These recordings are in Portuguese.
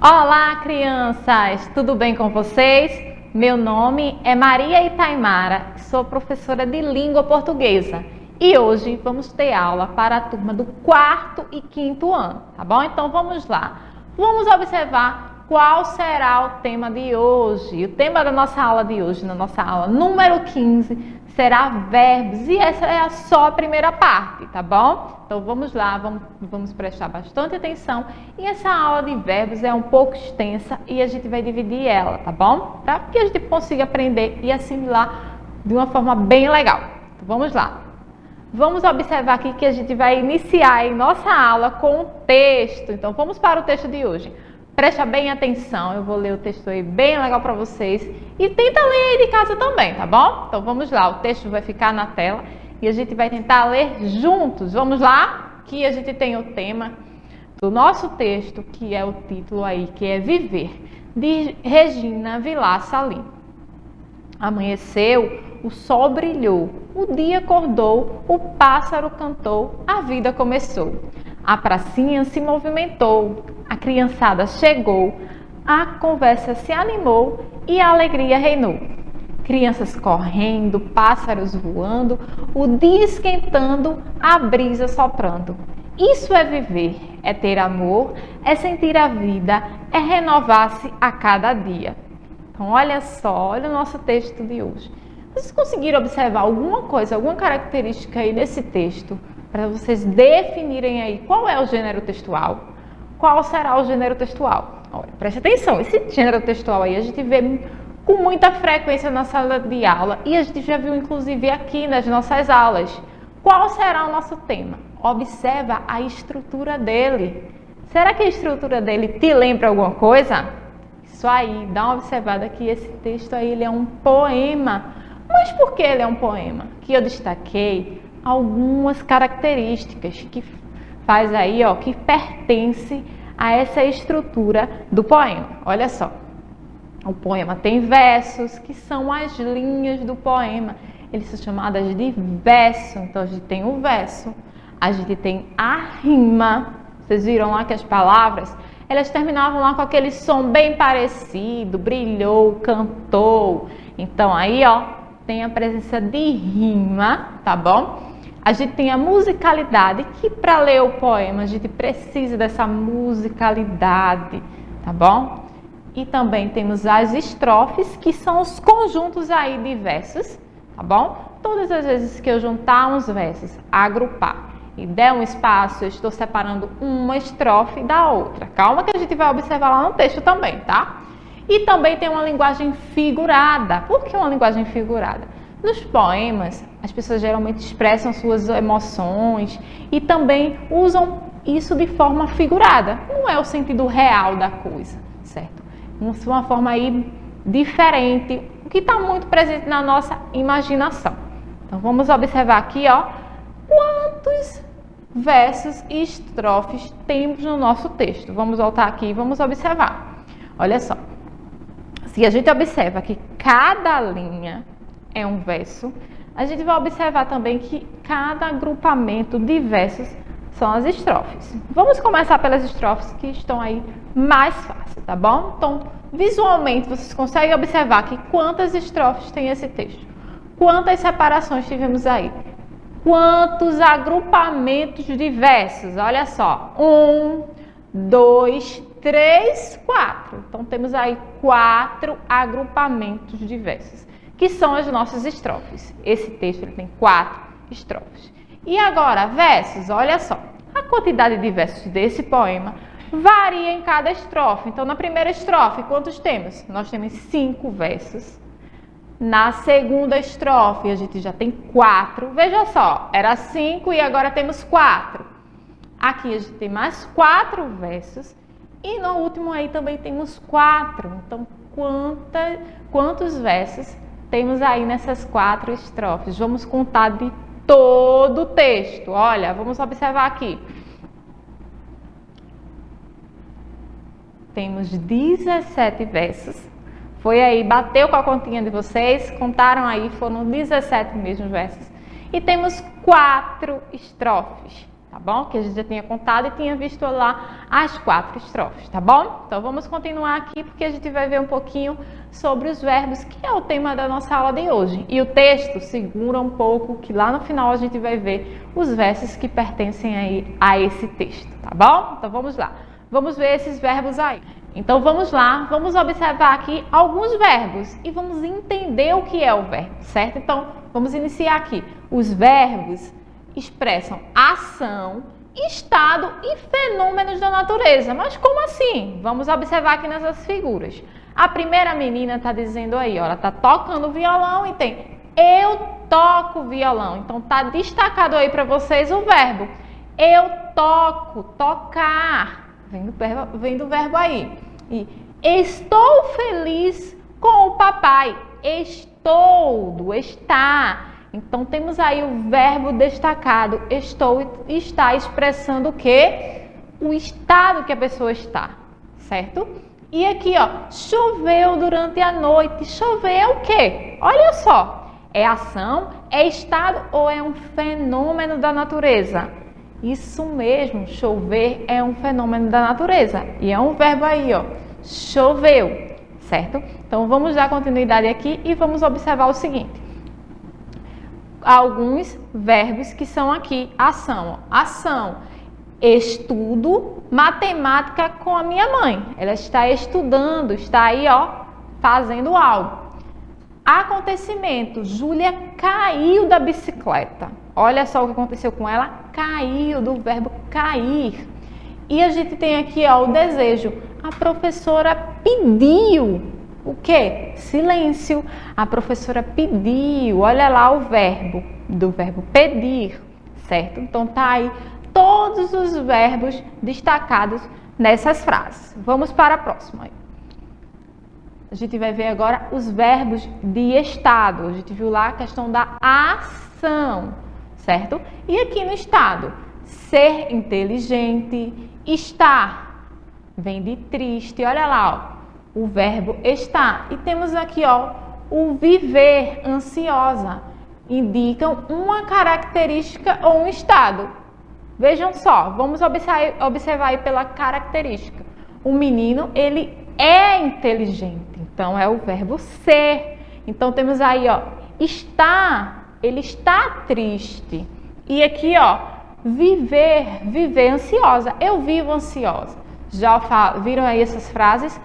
Olá, crianças! Tudo bem com vocês? Meu nome é Maria Itaimara, sou professora de língua portuguesa e hoje vamos ter aula para a turma do 4º e 5º ano, tá bom? Então vamos lá. Vamos observar qual será o tema de hoje. O tema da nossa aula de hoje, na nossa aula número 15, será verbos e essa é só a primeira parte, tá bom? Então vamos lá, vamos prestar bastante atenção e essa aula de verbos é um pouco extensa e a gente vai dividir ela, tá bom? Para que a gente consiga aprender e assimilar de uma forma bem legal. Então, vamos lá. Vamos observar aqui que a gente vai iniciar aí nossa aula com o texto. Então vamos para o texto de hoje. Presta bem atenção, eu vou ler o texto aí bem legal para vocês e tenta ler aí de casa também, tá bom? Então vamos lá, o texto vai ficar na tela e a gente vai tentar ler juntos. Vamos lá? Que a gente tem o tema do nosso texto, que é o título aí, que é Viver, de Regina Vilaça Lima. Amanheceu, o sol brilhou, o dia acordou, o pássaro cantou, a vida começou. A pracinha se movimentou, a criançada chegou, a conversa se animou e a alegria reinou. Crianças correndo, pássaros voando, o dia esquentando, a brisa soprando. Isso é viver, é ter amor, é sentir a vida, é renovar-se a cada dia. Então olha só, olha o nosso texto de hoje. Vocês conseguiram observar alguma coisa, alguma característica aí nesse texto para vocês definirem aí qual é o gênero textual? Qual será o gênero textual? Olha, preste atenção, esse gênero textual aí a gente vê com muita frequência na sala de aula e a gente já viu inclusive aqui nas nossas aulas. Qual será o nosso tema? Observa a estrutura dele. Será que a estrutura dele te lembra alguma coisa? Isso aí, dá uma observada que esse texto aí ele é um poema. Mas por que ele é um poema? Que eu destaquei algumas características que faz aí, ó, que pertence a essa estrutura do poema. Olha só. O poema tem versos, que são as linhas do poema. Eles são chamadas de verso. Então, a gente tem o verso, a gente tem a rima. Vocês viram lá que as palavras, elas terminavam lá com aquele som bem parecido, brilhou, cantou. Então, aí, ó, tem a presença de rima, tá bom? A gente tem a musicalidade, que para ler o poema a gente precisa dessa musicalidade, tá bom? E também temos as estrofes, que são os conjuntos aí de versos, tá bom? Todas as vezes que eu juntar uns versos, agrupar e der um espaço, eu estou separando uma estrofe da outra. Calma que a gente vai observar lá no texto também, tá? E também tem uma linguagem figurada. Por que uma linguagem figurada? Nos poemas, as pessoas geralmente expressam suas emoções e também usam isso de forma figurada. Não é o sentido real da coisa, certo? Uma forma aí diferente, que está muito presente na nossa imaginação. Então vamos observar aqui, ó, quantos versos e estrofes temos no nosso texto. Vamos voltar aqui e vamos observar. Olha só. Se a gente observa que cada linha é um verso, a gente vai observar também que cada agrupamento de versos são as estrofes. Vamos começar pelas estrofes que estão aí mais fácil, tá bom? Então, visualmente, vocês conseguem observar que quantas estrofes tem esse texto? Quantas separações tivemos aí? Quantos agrupamentos de versos? Olha só, 1, 2, 3, 4. Então, temos aí 4 agrupamentos de versos, que são as nossas estrofes. Esse texto ele tem 4 estrofes. E agora, versos, olha só. A quantidade de versos desse poema varia em cada estrofe. Então, na primeira estrofe, quantos temos? Nós temos 5 versos. Na segunda estrofe, a gente já tem 4. Veja só, era 5 e agora temos 4. Aqui a gente tem mais 4 versos. E no último aí também temos 4. Então, quantos versos temos aí nessas 4 estrofes? Vamos contar de todo o texto. Olha, vamos observar aqui. Temos 17 versos. Foi aí, bateu com a continha de vocês, contaram aí, foram 17 mesmos versos. E temos 4 estrofes, tá tá bom? Que a gente já tinha contado e tinha visto lá as 4 estrofes, tá bom? Então vamos continuar aqui porque a gente vai ver um pouquinho sobre os verbos, que é o tema da nossa aula de hoje. E o texto segura um pouco, que lá no final a gente vai ver os versos que pertencem aí a esse texto, tá bom? Então vamos lá. Vamos ver esses verbos aí. Então vamos lá, vamos observar aqui alguns verbos e vamos entender o que é o verbo, certo? Então vamos iniciar aqui. Os verbos expressam ação, estado e fenômenos da natureza. Mas como assim? Vamos observar aqui nessas figuras. A primeira menina está dizendo aí, ó, ela está tocando violão e tem eu toco violão. Então está destacado aí para vocês o verbo. Eu toco, tocar. Vem do verbo aí. E estou feliz com o papai. Estou, do estar. Então, temos aí o verbo destacado. Estou está expressando o quê? O estado que a pessoa está, certo? E aqui, ó, choveu durante a noite. Chover é o quê? Olha só, é ação, é estado ou é um fenômeno da natureza? Isso mesmo, chover é um fenômeno da natureza. E é um verbo aí, ó, choveu, certo? Então, vamos dar continuidade aqui e vamos observar o seguinte. Alguns verbos que são aqui, ação, ó. Ação, estudo matemática com a minha mãe. Ela está estudando, está aí, ó, fazendo algo. Acontecimento, Júlia caiu da bicicleta. Olha só o que aconteceu com ela, caiu, do verbo cair. E a gente tem aqui, ó, o desejo. A professora pediu o quê? Silêncio. A professora pediu. Olha lá o verbo, do verbo pedir, certo? Então tá aí todos os verbos destacados nessas frases. Vamos para a próxima. A gente vai ver agora os verbos de estado. A gente viu lá a questão da ação, certo? E aqui no estado, ser inteligente, estar, vem de triste. Olha lá, ó, o verbo estar. E temos aqui, ó, o viver, ansiosa. Indicam uma característica ou um estado. Vejam só, vamos observar aí pela característica. O menino, ele é inteligente. Então, é o verbo ser. Então, temos aí, ó, está, ele está triste. E aqui, ó, viver ansiosa. Eu vivo ansiosa. Já viram aí essas frases?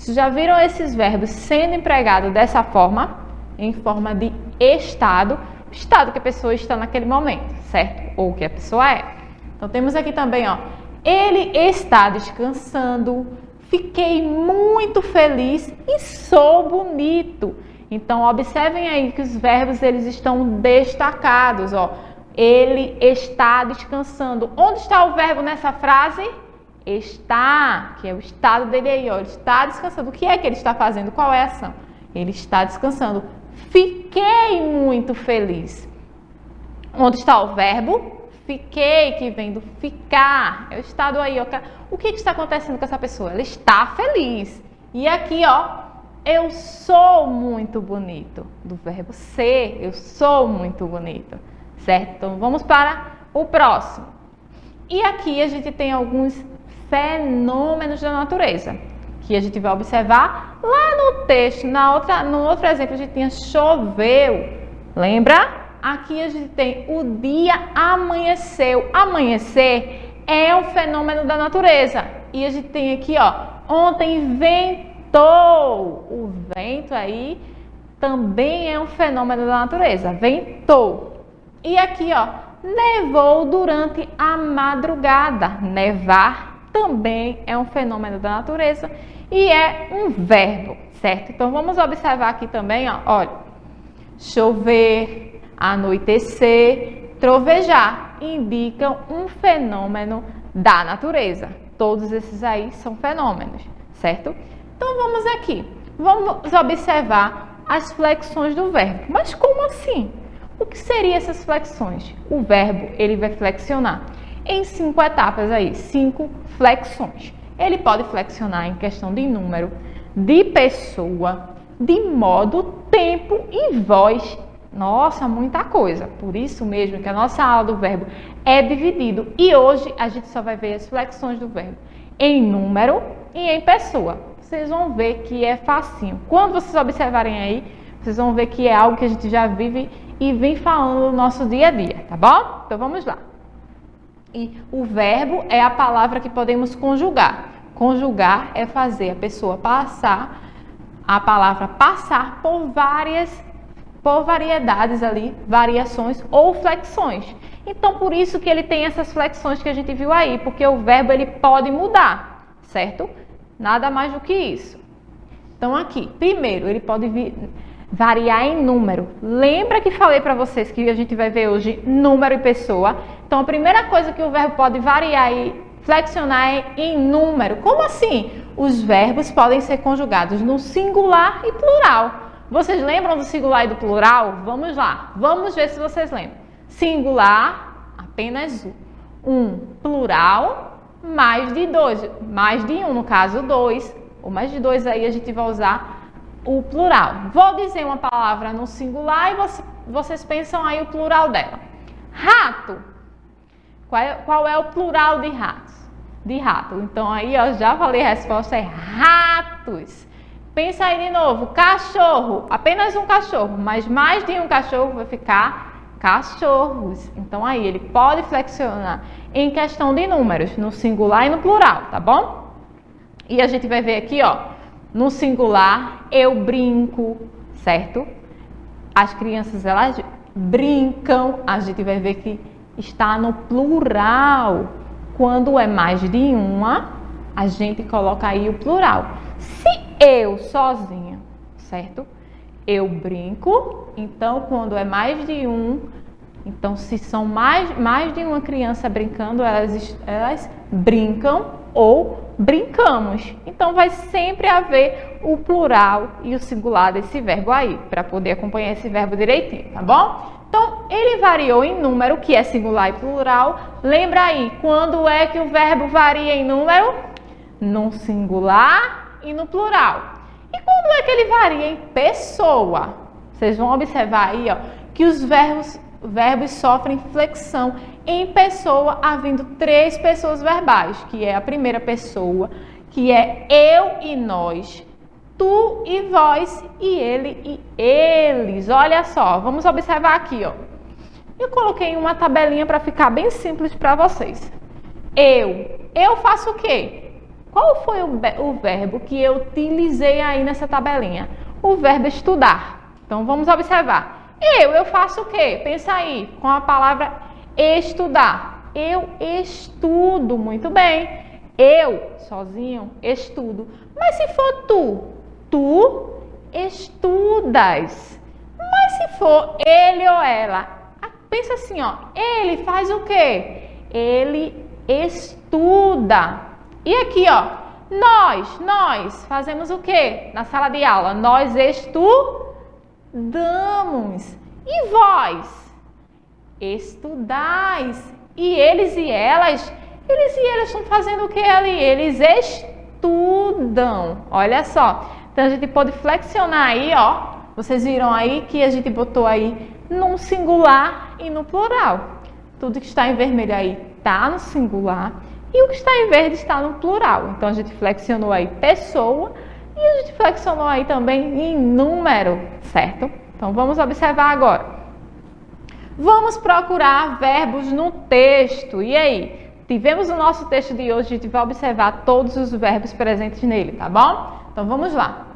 Já viram esses verbos sendo empregados dessa forma? Em forma de estado. O estado que a pessoa está naquele momento, certo? Ou que a pessoa é. Então, temos aqui também, ó, ele está descansando. Fiquei muito feliz e sou bonito. Então, observem aí que os verbos eles estão destacados, ó. Ele está descansando. Onde está o verbo nessa frase? Está, que é o estado dele aí, ó. Ele está descansando. O que é que ele está fazendo? Qual é a ação? Ele está descansando. Fiquei muito feliz. Onde está o verbo? Fiquei, que vem do ficar. É o estado aí, ó. O que está acontecendo com essa pessoa? Ela está feliz. E aqui, ó, eu sou muito bonito. Do verbo ser, eu sou muito bonito. Certo? Então, vamos para o próximo. E aqui a gente tem alguns fenômenos da natureza, que a gente vai observar lá no texto. No outro exemplo, a gente tinha choveu. Lembra? Aqui a gente tem o dia amanheceu. Amanhecer é um fenômeno da natureza. E a gente tem aqui, ó, ontem ventou. O vento aí também é um fenômeno da natureza. Ventou. E aqui, ó, nevou durante a madrugada. Nevar também é um fenômeno da natureza e é um verbo, certo? Então vamos observar aqui também, ó, olha, chover, anoitecer, trovejar indicam um fenômeno da natureza. Todos esses aí são fenômenos, certo? Então vamos aqui, vamos observar as flexões do verbo. Mas como assim? O que seriam essas flexões? O verbo, ele vai flexionar em 5 etapas aí, 5 flexões. Ele pode flexionar em questão de número, de pessoa, de modo, tempo e voz Nossa, muita coisa. Por isso mesmo que a nossa aula do verbo é dividido. E hoje a gente só vai ver as flexões do verbo em número e em pessoa. Vocês vão ver que é facinho. Quando vocês observarem aí, vocês vão ver que é algo que a gente já vive e vem falando no nosso dia a dia, tá bom? Então vamos lá. E o verbo é a palavra que podemos conjugar. Conjugar é fazer a pessoa passar, a palavra passar por variedades ali, variações ou flexões. Então, por isso que ele tem essas flexões que a gente viu aí, porque o verbo ele pode mudar, certo? Nada mais do que isso. Então, aqui, primeiro, ele pode variar em número. Lembra que falei para vocês que a gente vai ver hoje número e pessoa? Então, a primeira coisa que o verbo pode variar e flexionar é em número. Como assim? Os verbos podem ser conjugados no singular e plural. Vocês lembram do singular e do plural? Vamos lá. Vamos ver se vocês lembram. Singular, apenas um. Plural, mais de dois. Mais de um, no caso, dois. Ou mais de dois aí a gente vai usar o plural. Vou dizer uma palavra no singular e vocês pensam aí o plural dela. Rato. Qual é o plural de ratos? De rato. Então aí eu já falei, a resposta é ratos. Pensa aí de novo. Cachorro. Apenas um cachorro, mas mais de um cachorro vai ficar cachorros. Então aí ele pode flexionar em questão de números, no singular e no plural, tá bom? E a gente vai ver aqui, ó, no singular, eu brinco, certo? As crianças, elas brincam. A gente vai ver que está no plural. Quando é mais de uma, a gente coloca aí o plural. Se eu sozinha, certo? Eu brinco. Então, quando é mais de um, então se são mais de uma criança brincando, elas brincam ou brincamos. Então, vai sempre haver o plural e o singular desse verbo aí, para poder acompanhar esse verbo direitinho, tá bom? Então, ele variou em número, que é singular e plural. Lembra aí, quando é que o verbo varia em número? No singular e no plural. E quando é que ele varia em pessoa? Vocês vão observar aí, ó, que os verbos sofrem flexão em pessoa, havendo três pessoas verbais, que é a primeira pessoa, que é eu e nós, tu e vós, e ele e eles. Olha só, vamos observar aqui, ó. Eu coloquei uma tabelinha para ficar bem simples para vocês. Eu faço o quê? Qual foi o verbo que eu utilizei aí nessa tabelinha? O verbo estudar. Então, vamos observar. Eu faço o quê? Pensa aí, com a palavra estudar. Eu estudo, muito bem. Eu, sozinho, estudo. Mas se for tu estudas. Mas se for ele ou ela, pensa assim, ó. Ele faz o quê? Ele estuda. E aqui, ó, nós fazemos o quê? Na sala de aula, nós estudamos. E vós? Estudais. E eles e elas estão fazendo o que ali? Eles estudam. Olha só. Então, a gente pode flexionar aí, ó. Vocês viram aí que a gente botou aí no singular e no plural. Tudo que está em vermelho aí está no singular. E o que está em verde está no plural. Então, a gente flexionou aí pessoa e a gente flexionou aí também em número, certo? Então, vamos observar agora. Vamos procurar verbos no texto. E aí? Tivemos o nosso texto de hoje, a gente vai observar todos os verbos presentes nele, tá bom? Então, vamos lá.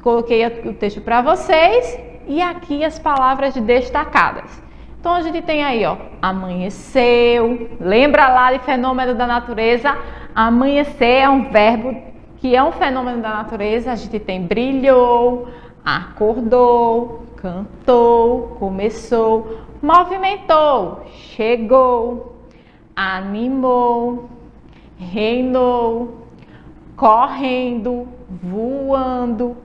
Coloquei o texto para vocês e aqui as palavras destacadas. Então, a gente tem aí, ó, amanheceu. Lembra lá de fenômeno da natureza? Amanhecer é um verbo que é um fenômeno da natureza. A gente tem brilhou, acordou, cantou, começou, movimentou, chegou, animou, reinou, correndo, voando,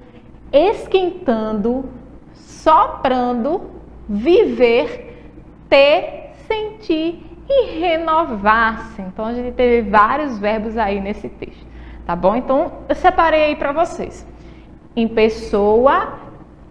esquentando, soprando, viver, ter, sentir e renovar-se. Então, a gente teve vários verbos aí nesse texto, tá bom? Então, eu separei aí para vocês. Em pessoa,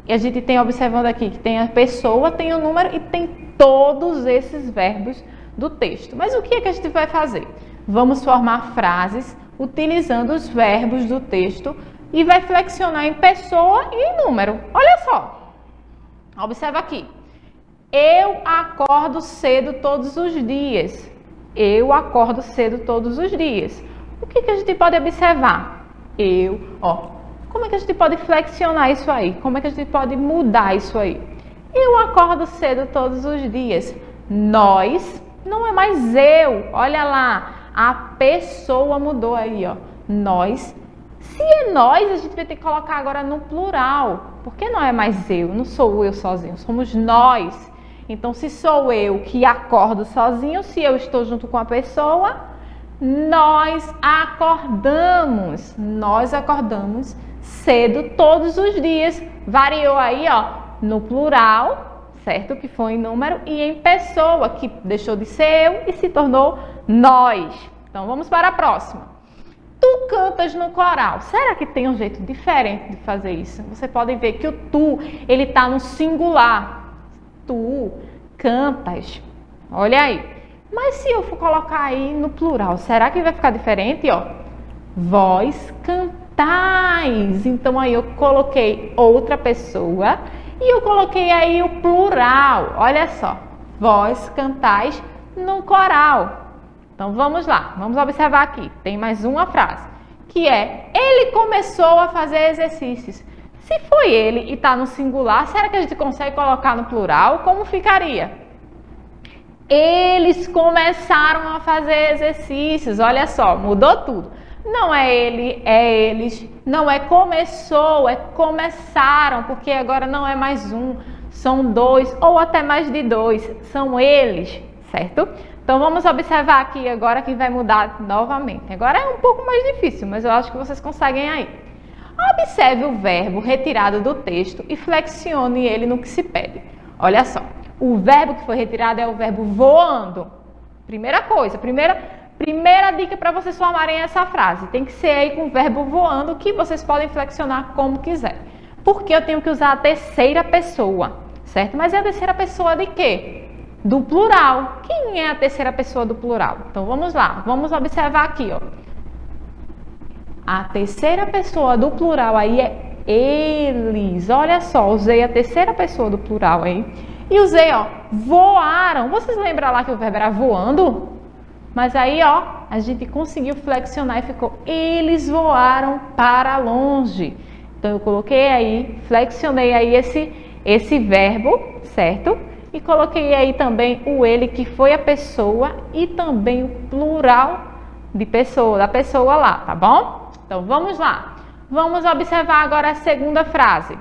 E a gente tem observando aqui que tem a pessoa, tem o número e tem todos esses verbos do texto. Mas o que é que a gente vai fazer? Vamos formar frases utilizando os verbos do texto e vai flexionar em pessoa e em número. Olha só, observa aqui. Eu acordo cedo todos os dias. Eu acordo cedo todos os dias. O que a gente pode observar? Como é que a gente pode flexionar isso aí? Como é que a gente pode mudar isso aí? Eu acordo cedo todos os dias. Nós, não é mais eu. Olha lá, a pessoa mudou aí, ó. Nós. Se é nós, a gente vai ter que colocar agora no plural. Porque não é mais eu, não sou eu sozinho, somos nós. Então, se sou eu que acordo sozinho, se eu estou junto com a pessoa, nós acordamos cedo todos os dias. Variou aí, ó, no plural, certo? Que foi em número, e em pessoa, que deixou de ser eu e se tornou nós. Então, vamos para a próxima. Tu cantas no coral. Será que tem um jeito diferente de fazer isso? Você pode ver que o tu, ele está no singular. Tu cantas. Olha aí. Mas se eu for colocar aí no plural, será que vai ficar diferente? Ó, vós cantais. Então aí eu coloquei outra pessoa e eu coloquei aí o plural. Olha só. Vós cantais no coral. Então vamos lá. Vamos observar aqui. Tem mais uma frase. Que é, ele começou a fazer exercícios. Se foi ele e está no singular, será que a gente consegue colocar no plural? Como ficaria? Eles começaram a fazer exercícios. Olha só, mudou tudo. Não é ele, é eles. Não é começou, é começaram, porque agora não é mais um, são dois ou até mais de dois. São eles, certo? Então vamos observar aqui agora que vai mudar novamente. Agora é um pouco mais difícil, mas eu acho que vocês conseguem aí. Observe o verbo retirado do texto e flexione ele no que se pede. Olha só, o verbo que foi retirado é o verbo voando. Primeira coisa, primeira dica para vocês formarem essa frase. Tem que ser aí com o verbo voando, que vocês podem flexionar como quiser. Porque eu tenho que usar a terceira pessoa, certo? Mas é a terceira pessoa de quê? Do plural. Quem é a terceira pessoa do plural? Então vamos lá, vamos observar aqui, ó. A terceira pessoa do plural aí é eles. Olha só, usei a terceira pessoa do plural aí. E usei, ó, voaram. Vocês lembram lá que o verbo era voando? Mas aí, ó, a gente conseguiu flexionar e ficou eles voaram para longe. Então eu coloquei aí, flexionei aí esse verbo, certo? E coloquei aí também o ele, que foi a pessoa, e também o plural de pessoa, da pessoa lá, tá bom? Então, vamos lá. Vamos observar agora a segunda frase.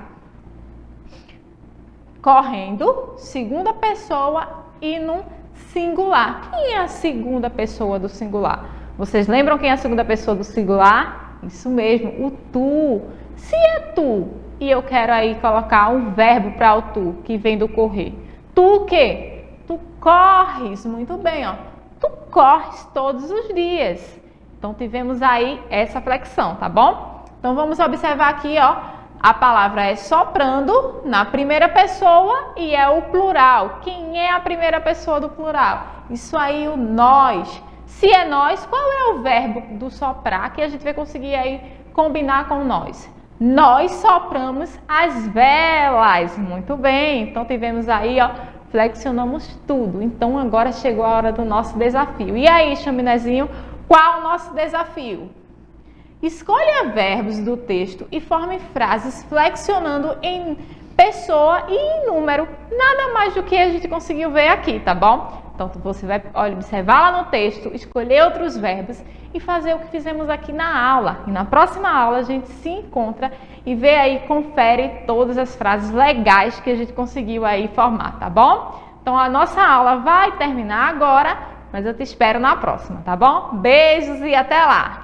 Correndo, segunda pessoa e no singular. Quem é a segunda pessoa do singular? Vocês lembram quem é a segunda pessoa do singular? Isso mesmo, o tu. Se é tu e eu quero aí colocar um verbo para o tu, que vem do correr. Tu o quê? Tu corres. Muito bem, ó. Tu corres todos os dias. Então, tivemos aí essa flexão, tá bom? Então, vamos observar aqui, ó. A palavra é soprando na primeira pessoa e é o plural. Quem é a primeira pessoa do plural? Isso aí, o nós. Se é nós, qual é o verbo do soprar que a gente vai conseguir aí combinar com nós? Nós sopramos as velas. Muito bem. Então, tivemos aí, ó, flexionamos tudo. Então, agora chegou a hora do nosso desafio. E aí, chaminézinho? Qual o nosso desafio? Escolha verbos do texto e forme frases flexionando em pessoa e em número. Nada mais do que a gente conseguiu ver aqui, tá bom? Então, você vai observar lá no texto, escolher outros verbos e fazer o que fizemos aqui na aula. E na próxima aula a gente se encontra e vê aí, confere todas as frases legais que a gente conseguiu aí formar, tá bom? Então, a nossa aula vai terminar agora, mas eu te espero na próxima, tá bom? Beijos e até lá!